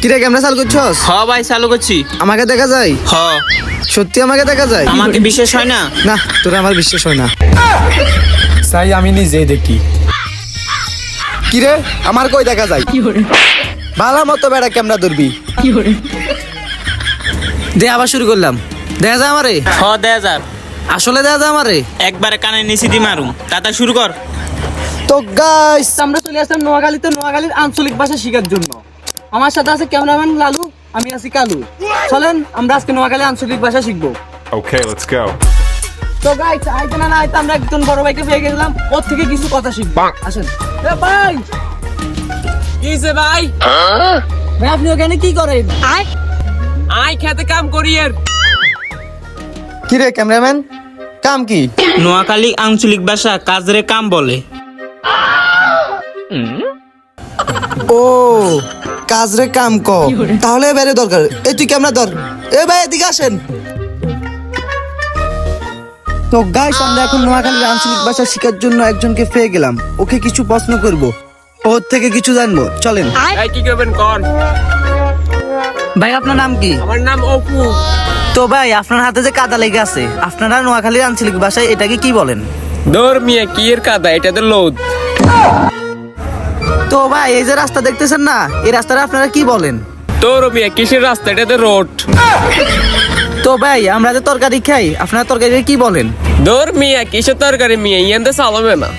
কিরে ক্যামেরা চালু করছস? হ ভাই চালু করছি। আমাকে দেখা যায়? হ। সত্যি আমাকে দেখা যায়? আমাকে বিশ্বাস হয় না? না, তোর আমার বিশ্বাস হয় না। তাই আমি নিজেই দেখি। কিরে আমার কই দেখা যায়? ভালো মতো বেড়া ক্যামেরা ধরবি। দে আবার শুরু করলাম। দেখা যায় আমারে? হ 1000। আসলে দেখা যায় আমারে? একবারে কানে নিচে দি মারুম। তাতা শুরু কর। তো গাইস আমরা চলে আসলাম নোয়াখালীতে, নোয়াখালীর আঞ্চলিক ভাষা শেখার জন্য। আমার সাথে আছে ক্যামেরাম্যান লালু, আমি আছি কালু। চলেন আমরা আজকে নোয়াখালীর আঞ্চলিক ভাষা শিখবো। Okay, let's go. তো গাইস আইতে না আইতে আমরা একজন বড় ভাইকে পেয়ে গেলাম, ওর থেকে কিছু কথা শিখবো। আসেন। এ ভাই, কিসে ভাই? ভাই আপনি ওখানে কি করেন? আই খেতে কাম করি এর। কিরে ক্যামেরাম্যান, কাম কি? নোয়াখালী আঞ্চলিক ভাষা কাজরে কাম বলে। ও কাজ রে কাম ক, তাহলে এবারে দরকার। এই তুই ক্যামেরা ধর। এ ভাই এদিকে আসেন। তো গাইস আমরা এখন নোয়াখালীর আঞ্চলিক ভাষা শেখার জন্য একজনকে পেয়ে গেলাম। ওকে কিছু প্রশ্ন করব, ওর থেকে কিছু জানবো। চলেন। ভাই কি করবেন কোন? ভাই আপনার নাম কি? আমার নাম অপু। তো ভাই আপনার হাতে যে কাদা লেগে আছে, আপনারা নোয়াখালীর আঞ্চলিক ভাষায় এটাকে কি বলেন? দৌড় মিয়া কি এর কাদা, এটা তো লোদ। তো ভাই এই যে রাস্তা দেখতেছেন না, এই রাস্তাটা আপনারা কি বলেন? তোর মিয়া কিসের রাস্তা, এটা তো রোড। তো ভাই আমরা যে তরকারি খাই, আপনারা তরকারি কি বলেন? দৌড় মিয়া কিসের তরকারি মিয়া, ইয়ান্তে সালামে না।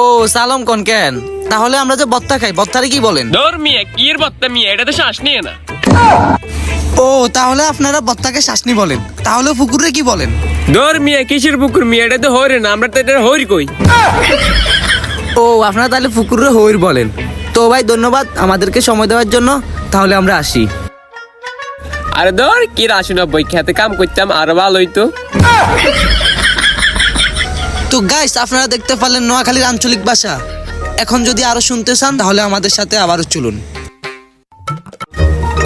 ও সালাম কোন কেন? তাহলে আমরা যে বত্তা খাই, বত্তারে কি বলেন? দৌড় মিয়া কি এর বত্তা মিয়া, এটা তো শ্বাস নিয়ে না। ও তাহলে আপনারা বত্তাকে শাসনি বলেন। তাহলে পুকুরে কি বলেন? দৌড় মিয়া কিসের পুকুর মিয়া, এটা তো হরে না, আমরা তো এটা হরি কই। ও আপনারা তাহলে পুকুরে হইর বলেন। তো ভাই ধন্যবাদ আমাদেরকে সময় দেওয়ার জন্য। তাহলে আমরা আসি। আরে দৌড় কি রাসুনা বই খেতে কাম করতাম আরো ভালো হইতো। তো গাইস আপনারা দেখতে পারলেন নোয়াখালীর আঞ্চলিক ভাষা। এখন যদি আরো শুনতে চান তাহলে আমাদের সাথে আবারও চলুন।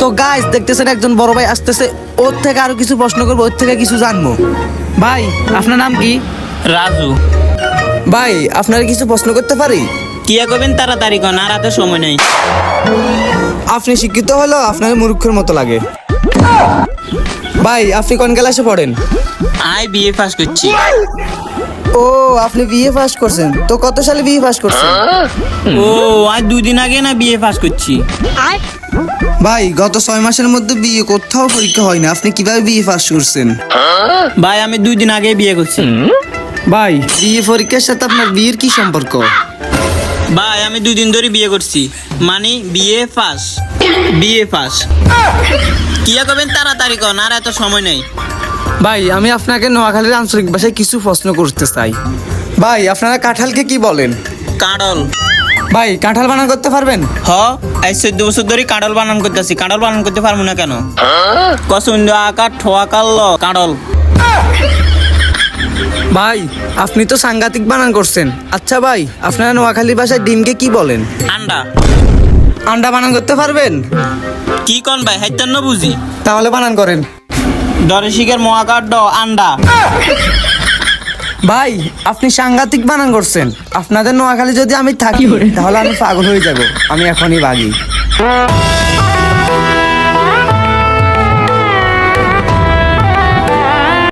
তো গাইস দেখতেছেন একজন বড় ভাই আসতেছে, ওর থেকে আরো কিছু প্রশ্ন করবো, ওর থেকে কিছু জানবো। ভাই আপনার নাম কি? রাজু। ভাই আপনারা কিছু প্রশ্ন করতে পারি? কিয়া করবেন তাড়াতাড়ি কন, আর হাতে সময় নেই। আপনি শিক্ষিত হলো আপনার মূর্খের মতো লাগে। ভাই আপনি কোন ক্লাসে পড়েন? আই বিএ পাস করছি। ও আপনি বিএ পাস করছেন? তো কত সালে বিএ পাস করছেন? ও আজ 2 দিন আগে না বিএ পাস করছি। ভাই গত 6 মাসের মধ্যে বিএ কোথাও পরীক্ষা হয় না, আপনি কিভাবে বিএ পাস করছেন? ভাই আমি 2 দিন আগে বিয়ে করছি। ভাই বিএ পরীক্ষার সাথে আপনার বিয়ের কি সম্পর্ক? ভাই আমি 2 দিন ধরে বিয়ে করছি, মানে বিএ পাস। বিএ পাস কিয়া করবেন তাড়াতাড়ি কন, আর এত সময় নেই। ভাই আমি আপনাকে নোয়াখালীর আঞ্চলিক ভাষায় কিছু প্রশ্ন করতে চাই। ভাই আপনারা কাঁঠালকে কি বলেন? কাঁড়ল। ভাই কাঁঠাল বানান করতে পারবেন? হ এই 14 বছর ধরে কাঁড়ল বানান করতেছি। কাঁড়ল বানান করতে পারবো না কেন? কসুন্দ আকার ঠোয়া কাল কাঁড়ল। ভাই আপনি তো সাংঘাতিক বানান করছেন। আচ্ছা ভাই আপনারা নোয়াখালী ভাষায় ডিমকে কি বলেন? আন্ডা। আন্ডা বানান করতে পারবেন? কি কন ভাই হাইতেন না বুঝি। তাহলে বানান করেন। ডরে শিখের মহাকার ড আন্ডা। ভাই আপনি সাংঘাতিক বানান করছেন। আপনাদের নোয়াখালী যদি আমি থাকি তাহলে আমি পাগল হয়ে যাব। আমি এখনই ভাগি।